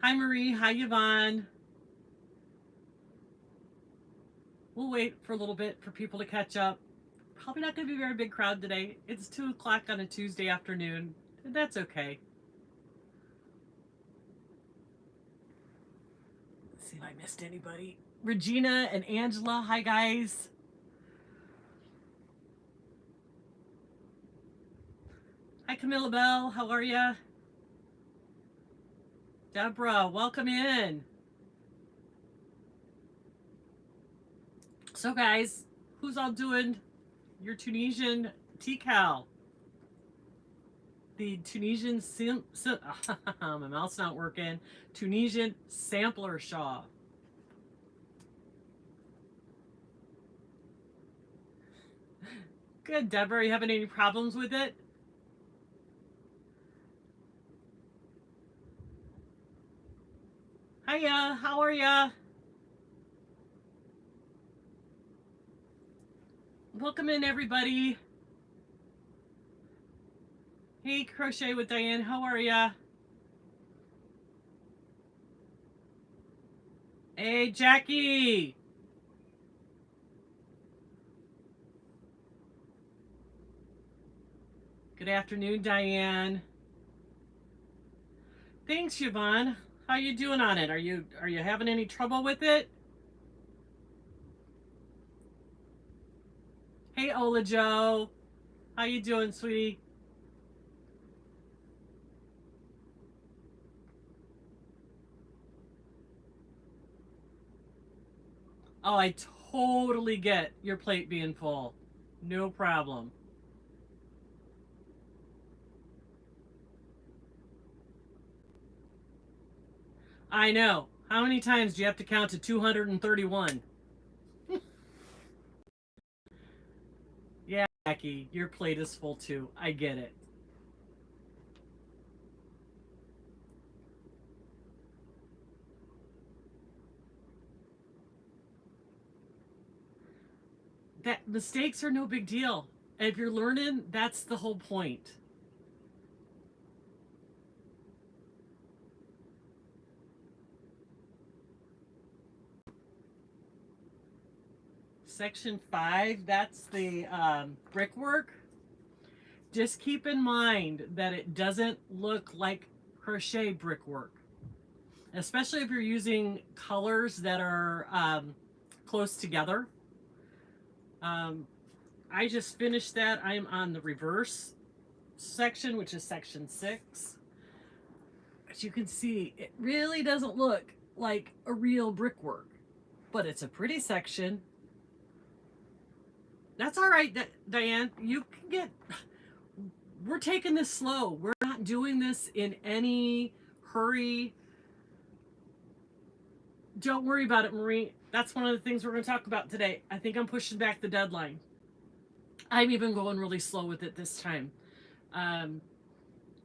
Hi, Marie. Hi, Yvonne. We'll wait for a little bit for people to catch up. Probably not going to be a very big crowd today. It's 2 o'clock on a Tuesday afternoon, and that's okay. Let's see if I missed anybody. Regina and Angela, hi, guys. Hi, Camilla Bell. How are ya? Deborah, welcome in. So, guys, who's all doing your Tunisian TCAL? The Tunisian my mouth's not working. Tunisian sampler shawl. Good, Deborah. Are you having any problems with it? Hiya, how are ya? Welcome in, everybody. Hey, Crochet with Diane, how are ya? Hey, Jackie. Good afternoon, Diane. Thanks, Yvonne. How you doing on it? Are you having any trouble with it? Hey, Ola Joe. How you doing, sweetie? Oh, I totally get your plate being full. No problem. I know. How many times do you have to count to 231? Yeah, Jackie, your plate is full too. I get it. That mistakes are no big deal. If you're learning, that's the whole point. Section 5, that's the brickwork. Just keep in mind that it doesn't look like crochet brickwork, especially if you're using colors that are close together. Um, I just finished that. I'm on the reverse section, which is section 6. As you can see, it really doesn't look like a real brickwork, but it's a pretty section. That's all right, Diane. You can get. We're taking this slow. We're not doing this in any hurry. Don't worry about it, Marie. That's one of the things we're going to talk about today. I think I'm pushing back the deadline. I'm even going really slow with it this time. Um,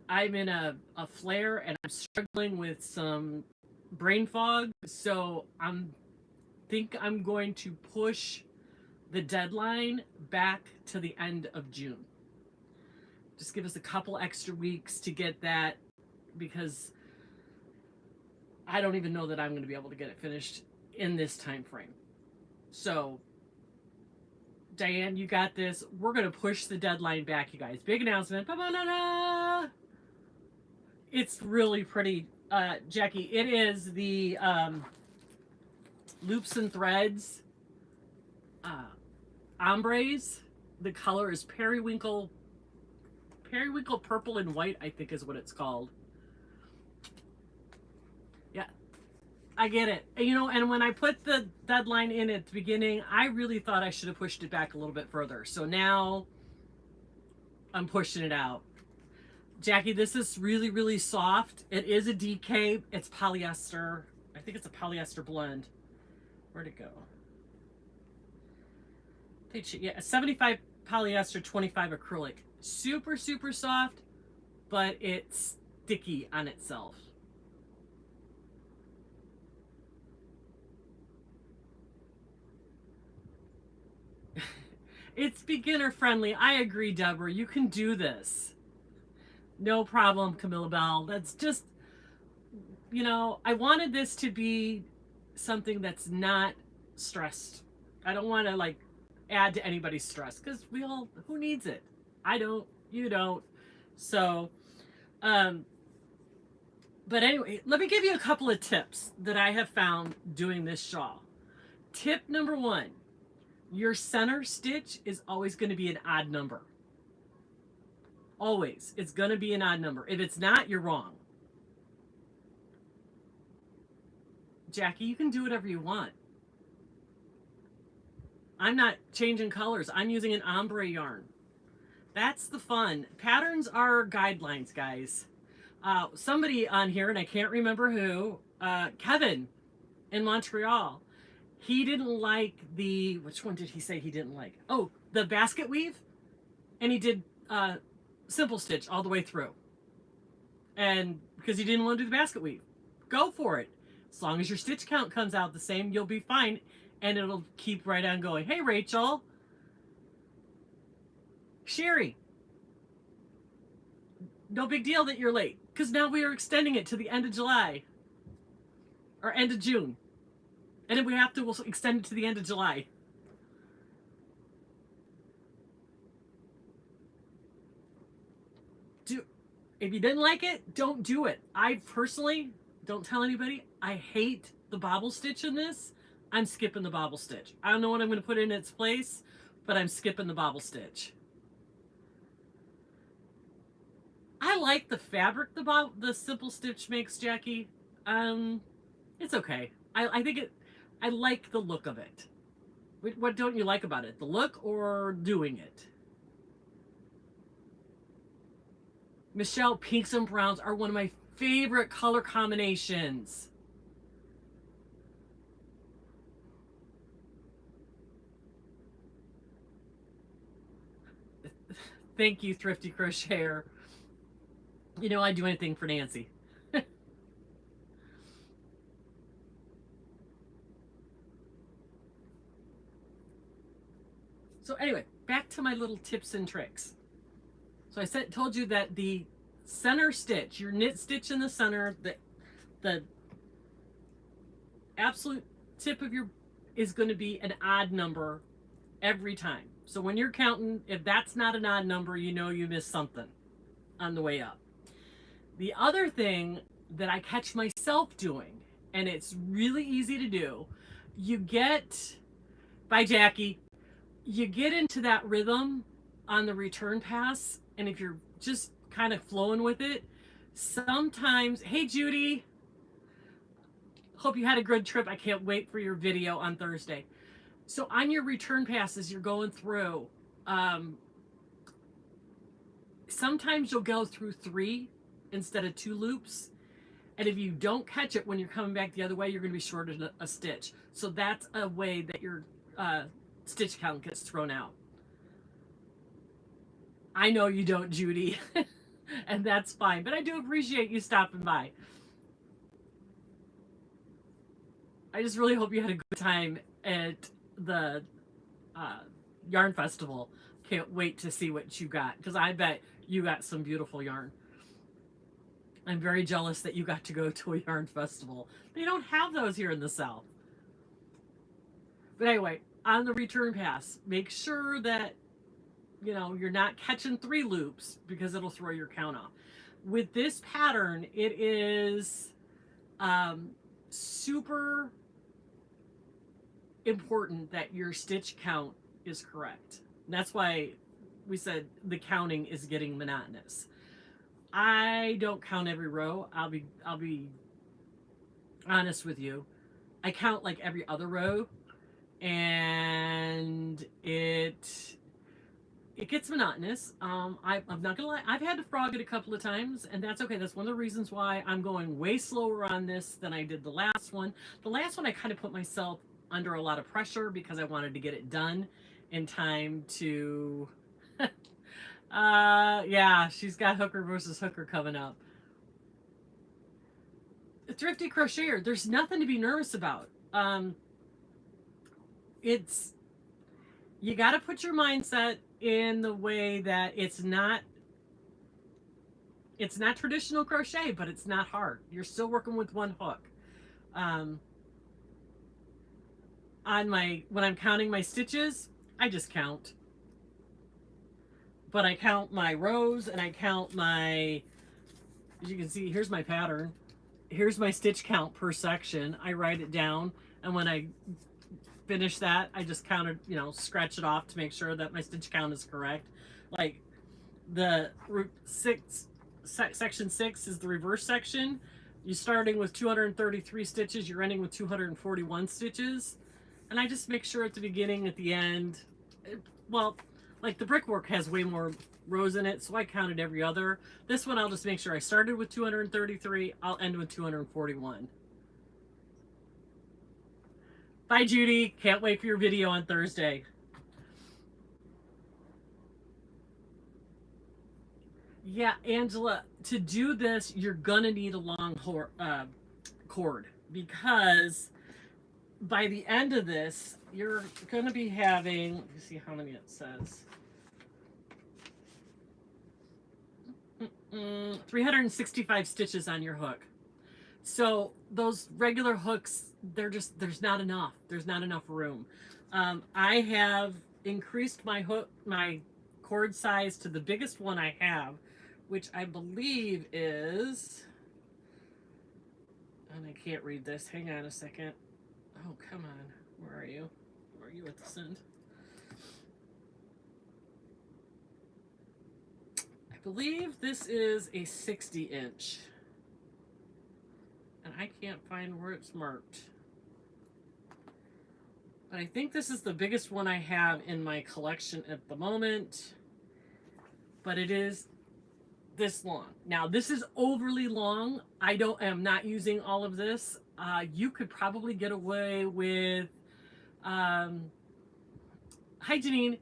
I'm in a flare and I'm struggling with some brain fog. So I'm going to push the deadline back to the end of June. Just give us a couple extra weeks to get that, because I don't even know that I'm going to be able to get it finished in this time frame. So, Diane, you got this. We're going to push the deadline back, you guys. Big announcement. Ba-ba-da-da! It's really pretty, Jackie. It is the loops and threads ombres. The color is periwinkle purple and white, I think is what it's called. Yeah, I get it. And when I put the deadline in at the beginning, I really thought I should have pushed it back a little bit further. So now I'm pushing it out. Jackie, this is really, really soft. It is a DK. It's polyester. I think it's a polyester blend. Where'd it go? Yeah, 75 polyester, 25 acrylic. Super, super soft, but it's sticky on itself. It's beginner friendly. I agree, Deborah. You can do this. No problem, Camilla Bell. That's just you know, I wanted this to be something that's not stressed. I don't want to like add to anybody's stress because we all, who needs it? I don't, you don't. So, um, but anyway, let me give you a couple of tips that I have found doing this shawl. Tip number one, your center stitch is always going to be an odd number. Always. It's going to be an odd number. If it's not, you're wrong. Jackie, you can do whatever you want. I'm not changing colors. I'm using an ombre yarn. That's the fun. Patterns are guidelines, guys. Somebody on here, and I can't remember who, Kevin in Montreal, he didn't like the, which one did he say he didn't like? Oh, the basket weave. And he did simple stitch all the way through. And because he didn't want to do the basket weave. Go for it. As long as your stitch count comes out the same, you'll be fine. And it'll keep right on going. Hey, Rachel. Sherry. No big deal that you're late. Because now we are extending it to the end of July. Or end of June. And then we have to, we'll extend it to the end of July. If you didn't like it, don't do it. I personally, don't tell anybody, I hate the bobble stitch in this. I'm skipping the bobble stitch. I don't know what I'm going to put in its place, but I'm skipping the bobble stitch. I like the fabric the simple stitch makes, Jackie. It's okay. I think it, I like the look of it. What don't you like about it? The look or doing it? Michelle, pinks and browns are one of my favorite color combinations. Thank you, Thrifty Crocheter. You know I'd do anything for Nancy. So anyway, back to my little tips and tricks. So I told you that the center stitch, your knit stitch in the center, the absolute tip of your is going to be an odd number every time. So when you're counting, if that's not an odd number, you know you missed something on the way up. The other thing that I catch myself doing, and it's really easy to do, you get, by Jackie, you get into that rhythm on the return pass, and if you're just kind of flowing with it, sometimes, hey Judy, hope you had a good trip. I can't wait for your video on Thursday. So on your return passes, you're going through, sometimes you'll go through 3 instead of 2 loops. And if you don't catch it when you're coming back the other way, you're going to be short a stitch. So that's a way that your stitch count gets thrown out. I know you don't, Judy, and that's fine, but I do appreciate you stopping by. I just really hope you had a good time at the yarn festival. Can't wait to see what you got, because I bet you got some beautiful yarn. I'm very jealous that you got to go to a yarn festival. They don't have those here in the South. But anyway, on the return pass, make sure that, you know, you're not catching 3 loops because it'll throw your count off. With this pattern, it is super important that your stitch count is correct. And that's why we said the counting is getting monotonous. I don't count every row. I'll be honest with you. I count like every other row, and it gets monotonous. I'm not gonna lie. I've had to frog it a couple of times, and that's okay. That's one of the reasons why I'm going way slower on this than I did the last one. The last one I kind of put myself under a lot of pressure because I wanted to get it done in time to yeah, she's got Hooker versus Hooker coming up. Thrifty Crocheter, there's nothing to be nervous about. It's, you got to put your mindset in the way that it's not It's not traditional crochet, but it's not hard. You're still working with one hook. Um, when I'm counting my stitches, I just count. But I count my rows and I count my, as you can see, here's my pattern. Here's my stitch count per section. I write it down, and when I finish that, I just counted, scratch it off to make sure that my stitch count is correct. Like the section 6 is the reverse section. You're starting with 233 stitches, you're ending with 241 stitches. And I just make sure at the beginning, at the end, well, like the brickwork has way more rows in it, so I counted every other. This one, I'll just make sure I started with 233, I'll end with 241. Bye, Judy. Can't wait for your video on Thursday. Yeah, Angela, to do this, you're gonna need a long cord, because by the end of this, you're gonna be having, let me see how many it says. 365 stitches on your hook. So those regular hooks, there's not enough. There's not enough room. I have increased my cord size to the biggest one I have, which I believe is, and I can't read this. Hang on a second. Oh, come on. Where are you? Where are you at this end? I believe this is a 60-inch. And I can't find where it's marked. But I think this is the biggest one I have in my collection at the moment. But it is this long. Now, this is overly long. I'm not using all of this. You could probably get away with, hi Janine,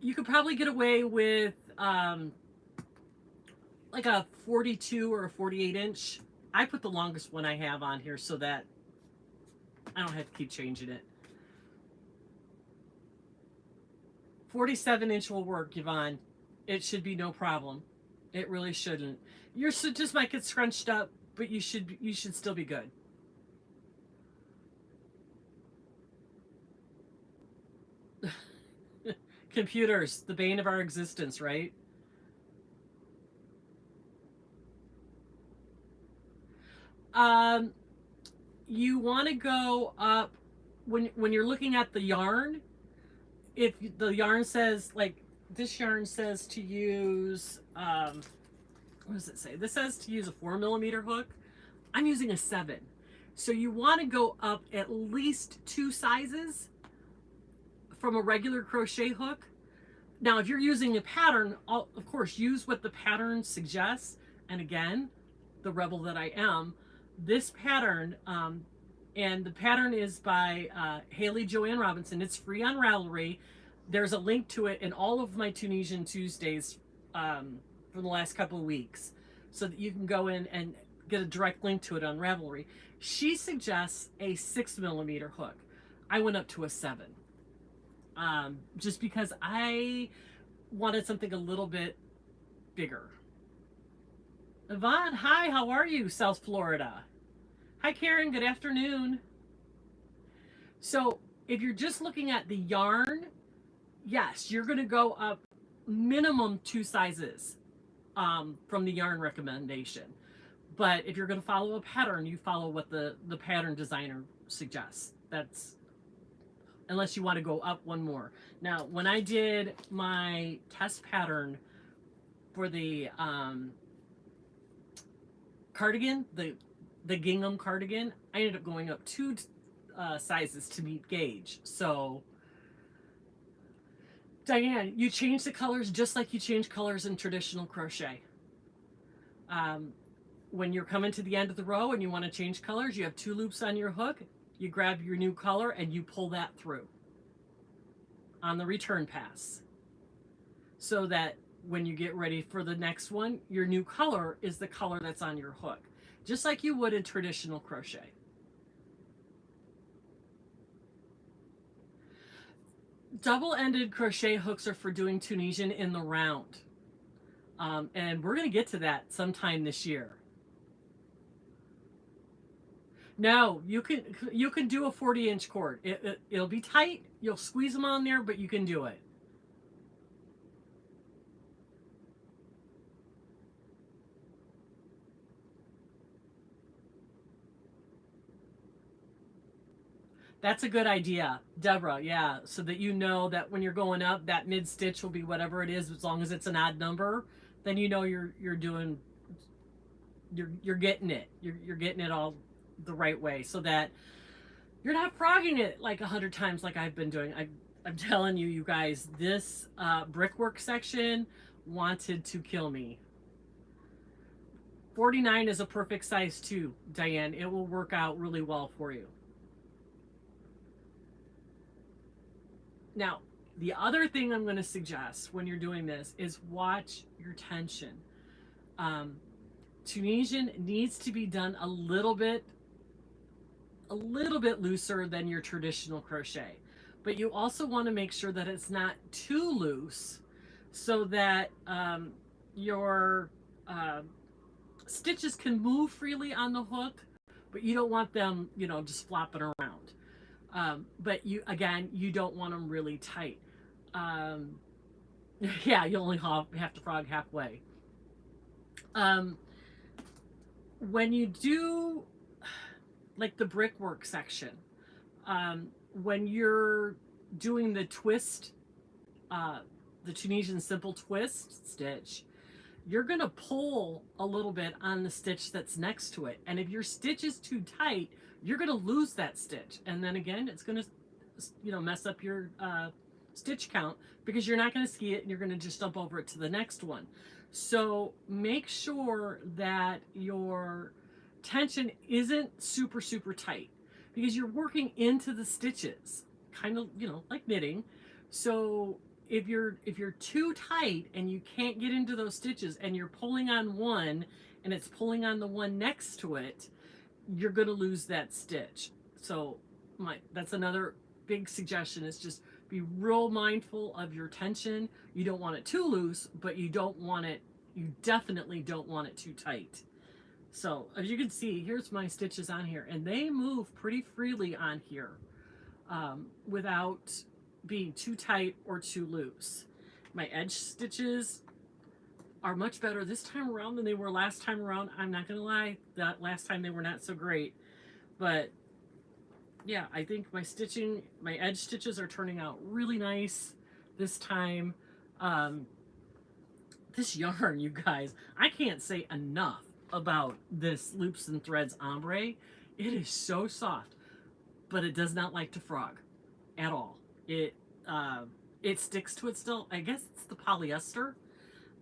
you could probably get away with like a 42 or a 48 inch. I put the longest one I have on here so that I don't have to keep changing it. 47-inch will work, Yvonne. It should be no problem. It really shouldn't. Your stitches might get scrunched up, but you should still be good. Computers, the bane of our existence, right? You want to go up when you're looking at the yarn. If the yarn says, like this yarn says to use, what does it say? This says to use a 4mm hook. I'm using a 7. So you want to go up at least 2 sizes from a regular crochet hook. Now, if you're using a pattern, of course, use what the pattern suggests. And again, the rebel that I am, this pattern, and the pattern is by Haley Joanne Robinson. It's free on Ravelry. There's a link to it in all of my Tunisian Tuesdays from the last couple of weeks, so that you can go in and get a direct link to it on Ravelry. She suggests a 6mm hook. I went up to a 7, just because I wanted something a little bit bigger. Yvonne, hi, how are you, South Florida? Hi, Karen, good afternoon. So if you're just looking at the yarn, yes, you're going to go up minimum 2 sizes from the yarn recommendation. But if you're going to follow a pattern, you follow what the pattern designer suggests. That's, unless you want to go up one more. Now, when I did my test pattern for the cardigan, the gingham cardigan, I ended up going up 2 sizes to meet gauge. So, Diane, you change the colors just like you change colors in traditional crochet. When you're coming to the end of the row and you want to change colors, you have 2 loops on your hook, you grab your new color and you pull that through on the return pass, so that when you get ready for the next one, your new color is the color that's on your hook, just like you would in traditional crochet. Double-ended crochet hooks are for doing Tunisian in the round. And we're going to get to that sometime this year. No, you can do a 40-inch cord. It'll be tight. You'll squeeze them on there, but you can do it. That's a good idea, Deborah. Yeah, so that you know that when you're going up, that mid stitch will be whatever it is, as long as it's an odd number. Then you know you're doing you're getting it. You're getting it all the right way, so that you're not frogging it like 100 times like I've been doing. I'm telling you, you guys, this brickwork section wanted to kill me. 49 is a perfect size too, Diane. It will work out really well for you. Now, the other thing I'm going to suggest when you're doing this is watch your tension. Tunisian needs to be done a little bit looser than your traditional crochet, but you also want to make sure that it's not too loose, so that your stitches can move freely on the hook, but you don't want them, just flopping around. But you don't want them really tight. Yeah, you only have to frog halfway. When you do like the brickwork section, when you're doing the twist, the Tunisian simple twist stitch, you're going to pull a little bit on the stitch that's next to it. And if your stitch is too tight, you're going to lose that stitch. And then again, it's going to, mess up your stitch count, because you're not going to ski it and you're going to just jump over it to the next one. So make sure that your tension isn't super, super tight, because you're working into the stitches, kind of, like knitting. So if you're too tight and you can't get into those stitches and you're pulling on one and it's pulling on the one next to it, you're going to lose that stitch. So that's another big suggestion, is just be real mindful of your tension. You don't want it too loose, but you definitely don't want it too tight. So as you can see, here's my stitches on here, and they move pretty freely on here, without being too tight or too loose. My edge stitches are much better this time around than they were last time around. I'm not gonna lie, that last time they were not so great, but yeah, I think my edge stitches are turning out really nice this time. This yarn, you guys, I can't say enough about this Loops and Threads ombre. It is so soft, but it does not like to frog at all. It sticks to itself. I guess it's the polyester.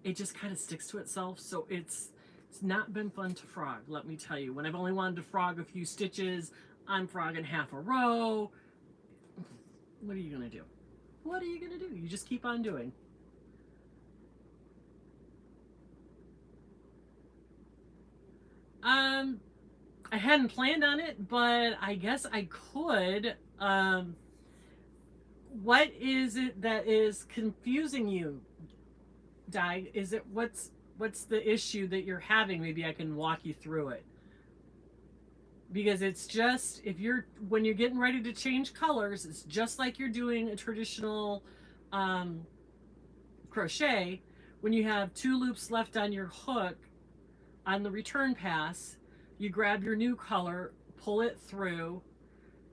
It just kind of sticks to itself, so it's not been fun to frog, let me tell you. When I've only wanted to frog a few stitches, I'm frogging half a row. What are you gonna do? What are you gonna do? You just keep on doing. I hadn't planned on it, but I guess I could. What is it that is confusing you, Di? Is it what's the issue that you're having? Maybe I can walk you through it. Because it's just, when you're getting ready to change colors, it's just like you're doing a traditional crochet. When you have 2 loops left on your hook on the return pass, you grab your new color, pull it through,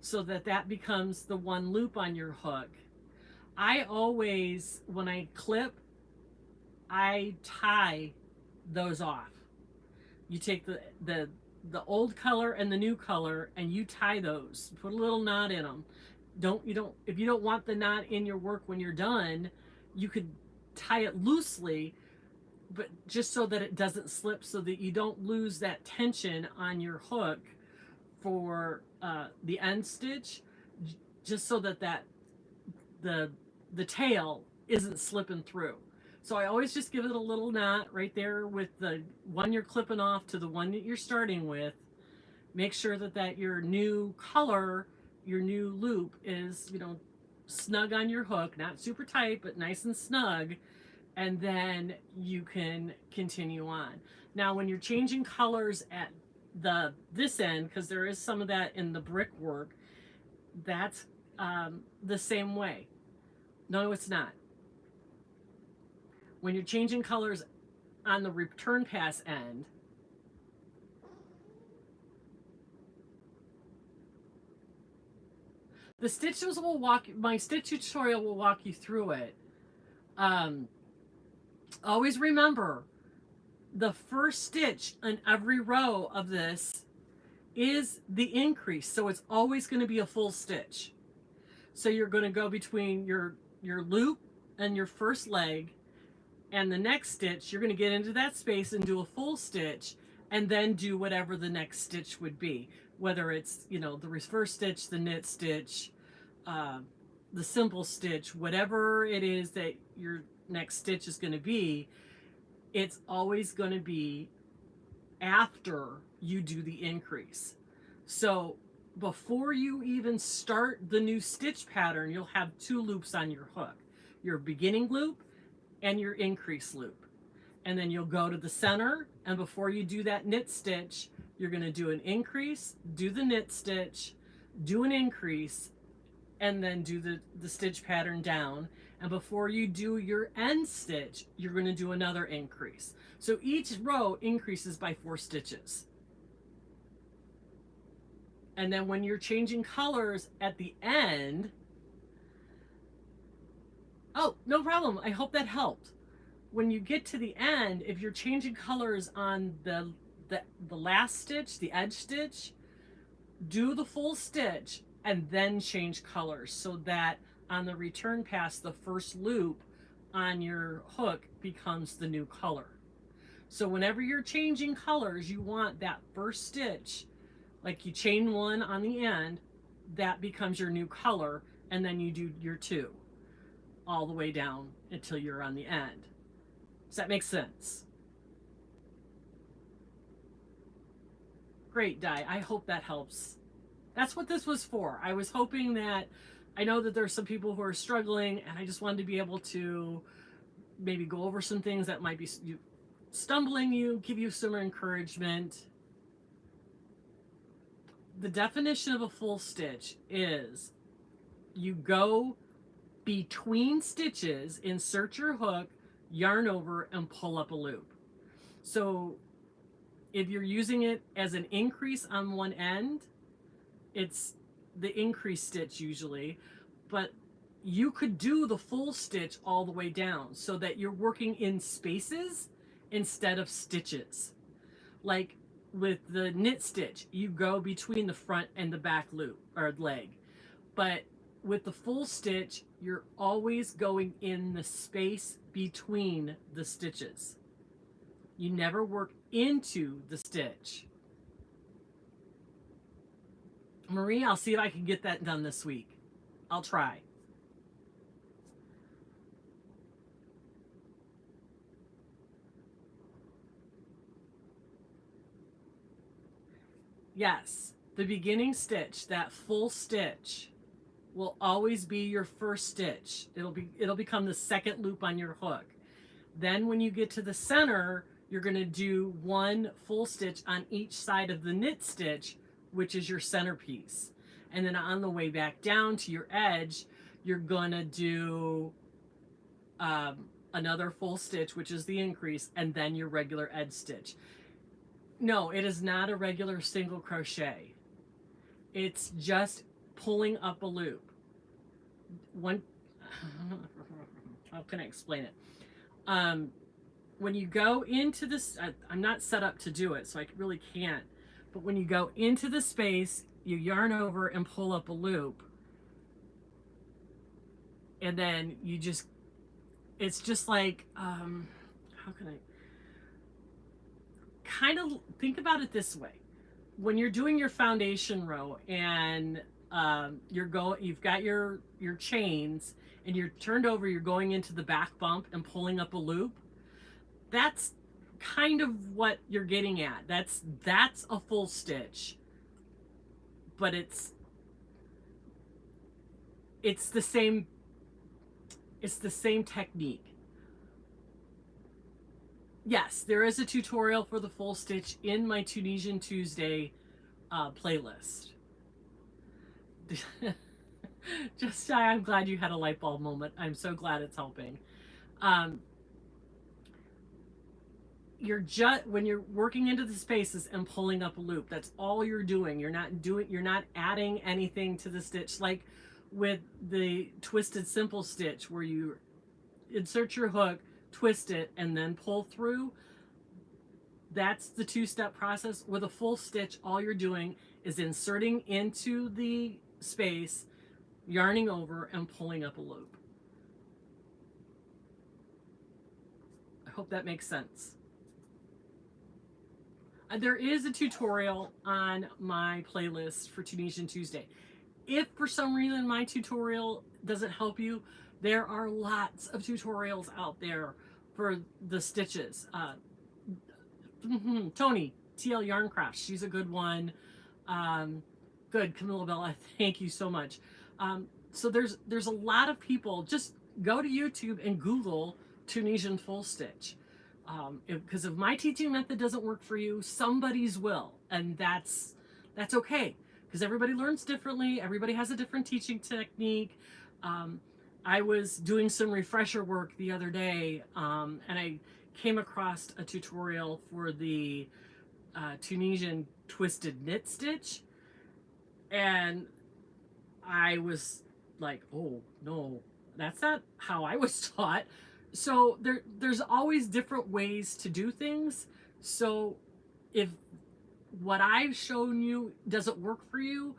so that becomes the 1 loop on your hook. I always, when I clip, I tie those off. You take the old color and the new color, and you tie those. Put a little knot in them. If you don't want the knot in your work when you're done, you could tie it loosely, but just so that it doesn't slip, so that you don't lose that tension on your hook for the end stitch, just so that the tail isn't slipping through. So I always just give it a little knot right there with the one you're clipping off to the one that you're starting with. Make sure that your new color, your new loop is, snug on your hook, not super tight, but nice and snug. and then you can continue on. Now, when you're changing colors at this end, because there is some of that in the brickwork, that's the same way. No, it's not. When you're changing colors on the return pass end, the stitches will walk, my stitch tutorial will walk you through it. Always remember, the first stitch in every row of this is the increase. So it's always going to be a full stitch. So you're going to go between your loop and your first leg, and the next stitch, you're going to get into that space and do a full stitch, and then do whatever the next stitch would be. Whether it's, you know, the reverse stitch, the knit stitch, the simple stitch, whatever it is that your next stitch is going to be, it's always going to be after you do the increase. So before you even start the new stitch pattern, you'll have two loops on your hook, your beginning loop and your increase loop. And then you'll go to the center, and before you do that knit stitch, you're going to do an increase, do the knit stitch, do an increase, and then do the stitch pattern down. And before you do your end stitch, you're going to do another increase. So each row increases by 4 stitches. And then when you're changing colors at the end, oh, no problem. I hope that helped. When you get to the end, if you're changing colors on the last stitch, the edge stitch, do the full stitch and then change colors, so that on the return pass, the first loop on your hook becomes the new color. So whenever you're changing colors, you want that first stitch, like you chain 1 on the end, that becomes your new color, and then you do your 2 all the way down until you're on the end. Does that make sense? Great, Di. I hope that helps. That's what this was for. I was hoping that, I know that there's some people who are struggling, and I just wanted to be able to maybe go over some things that might be stumbling you, give you some encouragement. The definition of a full stitch is you go between stitches, insert your hook, yarn over, and pull up a loop. So if you're using it as an increase on one end, it's the increase stitch usually, but you could do the full stitch all the way down so that you're working in spaces instead of stitches. Like with the knit stitch, you go between the front and the back loop or leg. But with the full stitch, you're always going in the space between the stitches. You never work into the stitch. Marie, I'll see if I can get that done this week. I'll try. Yes, the beginning stitch, that full stitch, will always be your first stitch. It'll become the second loop on your hook. Then when you get to the center, you're going to do 1 full stitch on each side of the knit stitch, which is your centerpiece. And then on the way back down to your edge, you're going to do another full stitch, which is the increase, and then your regular edge stitch. No, it is not a regular single crochet. It's just pulling up a loop. How can I explain it? When you go into this, I'm not set up to do it, so I really can't. But when you go into the space, you yarn over and pull up a loop. And then you just, it's just like, how can I, kind of think about it this way. When you're doing your foundation row and you've got your chains and you're turned over, you're going into the back bump and pulling up a loop. That's kind of what you're getting at. That's a full stitch, but it's the same technique. yes, there is a tutorial for the full stitch in my Tunisian Tuesday playlist. Just shy, I'm glad you had a light bulb moment. I'm so glad it's helping. Um, you're just when you're working into the spaces and pulling up a loop, that's all you're doing. You're not adding anything to the stitch, like with the twisted simple stitch where you insert your hook, twist it, and then pull through. That's the two-step process. With a full stitch, all you're doing is inserting into the space, yarning over, and pulling up a loop. I hope that makes sense. There is a tutorial on my playlist for Tunisian Tuesday. If for some reason my tutorial doesn't help you, there are lots of tutorials out there for the stitches. Tony, TL Yarncraft, she's a good one. Good, Camilla Bella, thank you so much. So there's a lot of people. Just go to YouTube and Google Tunisian full stitch. Because if my teaching method doesn't work for you, somebody's will, and that's okay, because everybody learns differently. Everybody has a different teaching technique. I was doing some refresher work the other day, and I came across a tutorial for the Tunisian twisted knit stitch, and I was like, oh no, that's not how I was taught. So there's always different ways to do things. So if what I've shown you doesn't work for you,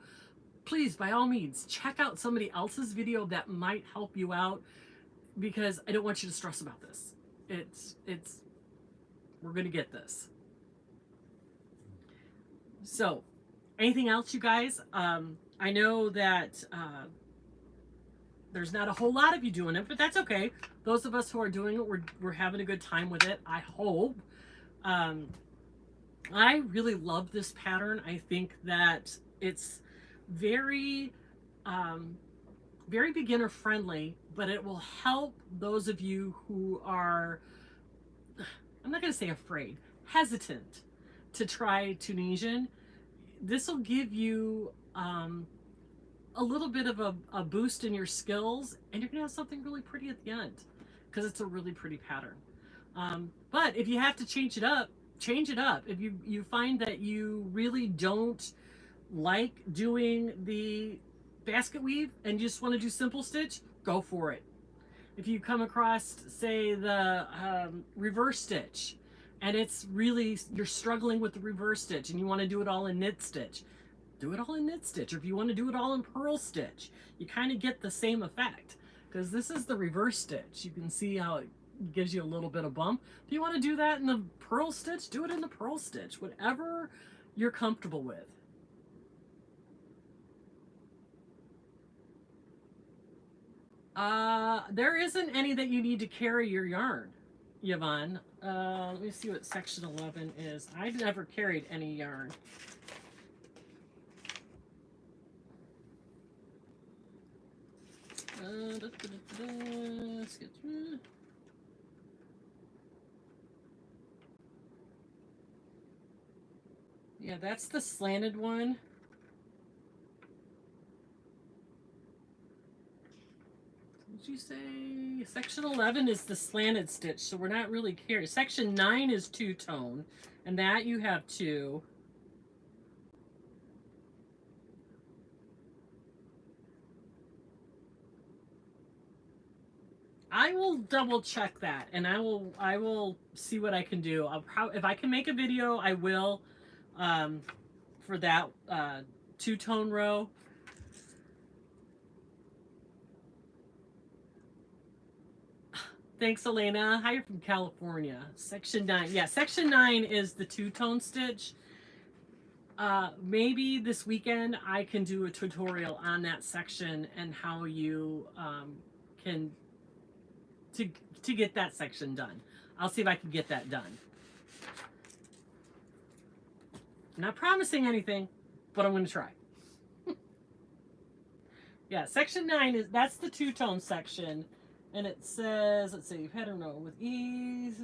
please, by all means, check out somebody else's video that might help you out, because I don't want you to stress about this. We're going to get this. So anything else, you guys? I know that there's not a whole lot of you doing it, but that's okay. Those of us who are doing it, we're having a good time with it, I hope. I really love this pattern. I think that it's very, very beginner friendly, but it will help those of you who are, I'm not going to say afraid, hesitant to try Tunisian. This will give you a little bit of a boost in your skills, and you're gonna have something really pretty at the end, because it's a really pretty pattern. But if you have to change it up, change it up. If you find that you really don't like doing the basket weave and you just want to do simple stitch, go for it. If you come across, say, the reverse stitch, and it's really, you're struggling with the reverse stitch and you want to do it all in knit stitch, do it all in knit stitch. Or if you want to do it all in purl stitch, you kind of get the same effect, because this is the reverse stitch. You can see how it gives you a little bit of bump. If you want to do that in the purl stitch, do it in the purl stitch, whatever you're comfortable with. There isn't any that you need to carry your yarn, Yvonne. Let me see what section 11 is. I've never carried any yarn. Let's get through. Yeah, that's the slanted one. What did you say? Section 11 is the slanted stitch, so we're not really carrying. Section 9 is two-tone, and that you have two. I will double check that, and I will see what I can do. If I can make a video, I will, for that two-tone row. Thanks, Elena. Hi, you're from California. Section 9. Yeah, section 9 is the two-tone stitch. Maybe this weekend I can do a tutorial on that section and how you can to get that section done. I'll see if I can get that done. I'm not promising anything, but I'm going to try. Yeah, section 9 that's the two-tone section, And it says, let's see, pattern row with ease,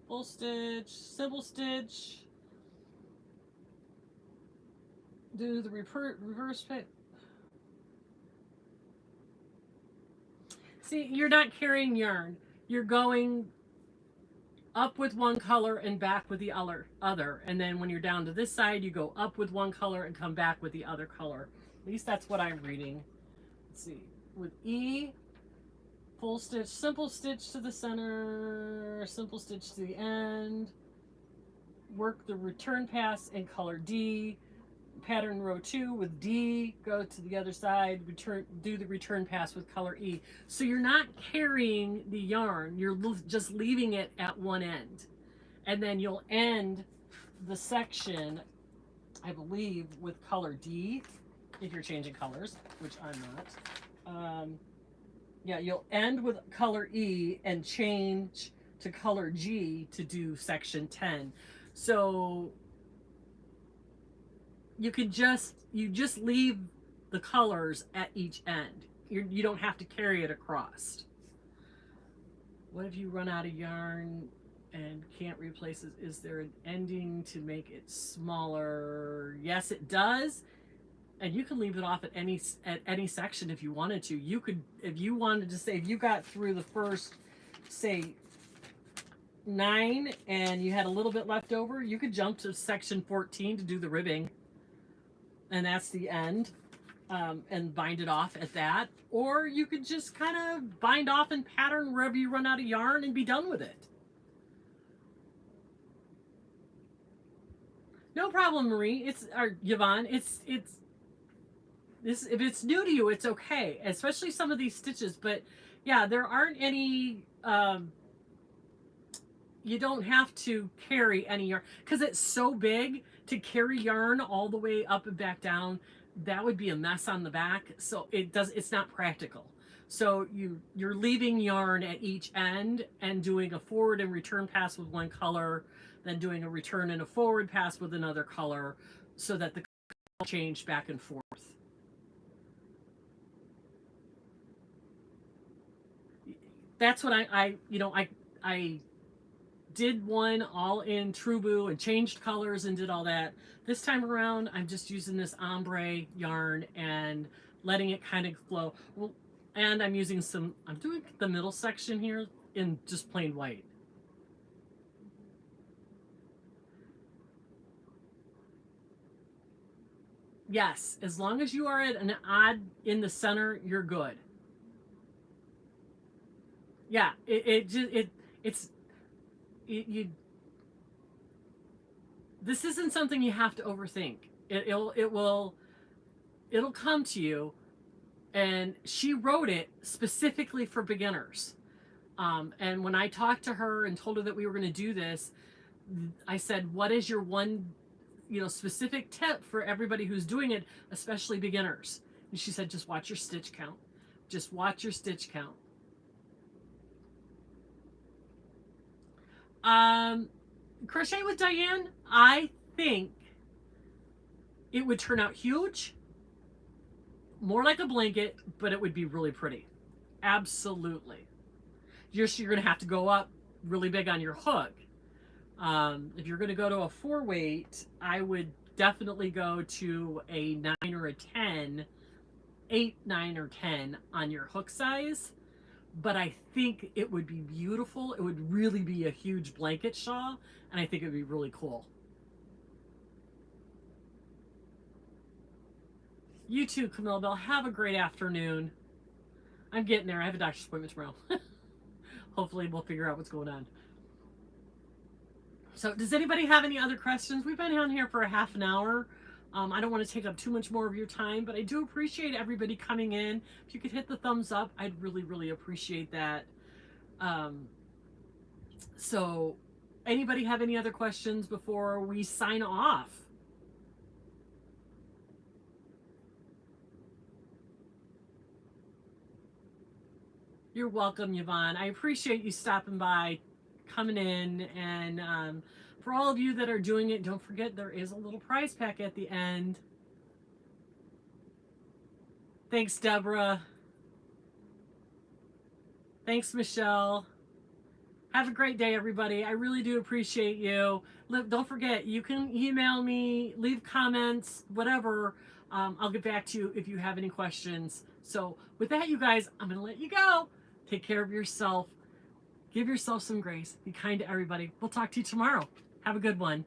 full stitch, simple stitch, do the reverse pattern. See, you're not carrying yarn. You're going up with one color and back with the other. And then when you're down to this side, you go up with one color and come back with the other color. At least that's what I'm reading. Let's see. With E, full stitch, simple stitch to the center, simple stitch to the end. Work the return pass in color D. Pattern row 2 with D, go to the other side, do the return pass with color E. So you're not carrying the yarn, you're just leaving it at one end. And then you'll end the section, I believe, with color D, if you're changing colors, which I'm not. Yeah, you'll end with color E and change to color G to do section 10. So you just leave the colors at each end. You don't have to carry it across. What if you run out of yarn and can't replace it? Is there an ending to make it smaller? Yes, it does. And you can leave it off at any section if you wanted to. You could, if you wanted to say, if you got through the first, say, 9 and you had a little bit left over, you could jump to section 14 to do the ribbing. And that's the end, and bind it off at that. Or you could just kind of bind off and pattern wherever you run out of yarn and be done with it. No problem, Marie. Or Yvonne. This, if it's new to you, it's okay, especially some of these stitches. But yeah, there aren't any. You don't have to carry any yarn because it's so big. To carry yarn all the way up and back down, that would be a mess on the back. So it's not practical. So you're leaving yarn at each end and doing a forward and return pass with one color, then doing a return and a forward pass with another color, so that the color change back and forth. That's what I did one all in Trubu and changed colors and did all that. This time around, I'm just using this ombre yarn and letting it kind of flow. Well, and I'm using I'm doing the middle section here in just plain white. Yes, as long as you are at an odd in the center, you're good. Yeah, it's you this isn't something you have to overthink. It'll come to you. And she wrote it specifically for beginners. And when I talked to her and told her that we were going to do this, I said, what is your one specific tip for everybody who's doing it, especially beginners? And she said, just watch your stitch count. Just watch your stitch count. Crochet with Diane, I think it would turn out huge, more like a blanket, but it would be really pretty. Absolutely. You're going to have to go up really big on your hook. If you're going to go to a 4-weight, I would definitely go to a 9 or a 10, 8, 9, or 10 on your hook size. But I think it would be beautiful. It would really be a huge blanket shawl, and I think it would be really cool. You too, Camille Bell. Have a great afternoon. I'm getting there. I have a doctor's appointment tomorrow. Hopefully we'll figure out what's going on. So does anybody have any other questions? We've been on here for a half an hour. I don't want to take up too much more of your time, but I do appreciate everybody coming in. If you could hit the thumbs up, I'd really, really appreciate that. So anybody have any other questions before we sign off? You're welcome, Yvonne. I appreciate you stopping by, coming in, and for all of you that are doing it, don't forget there is a little prize pack at the end. Thanks, Deborah. Thanks, Michelle. Have a great day, everybody. I really do appreciate you. Don't forget, you can email me, leave comments, whatever. I'll get back to you if you have any questions. So with that, you guys, I'm going to let you go. Take care of yourself. Give yourself some grace. Be kind to everybody. We'll talk to you tomorrow. Have a good one.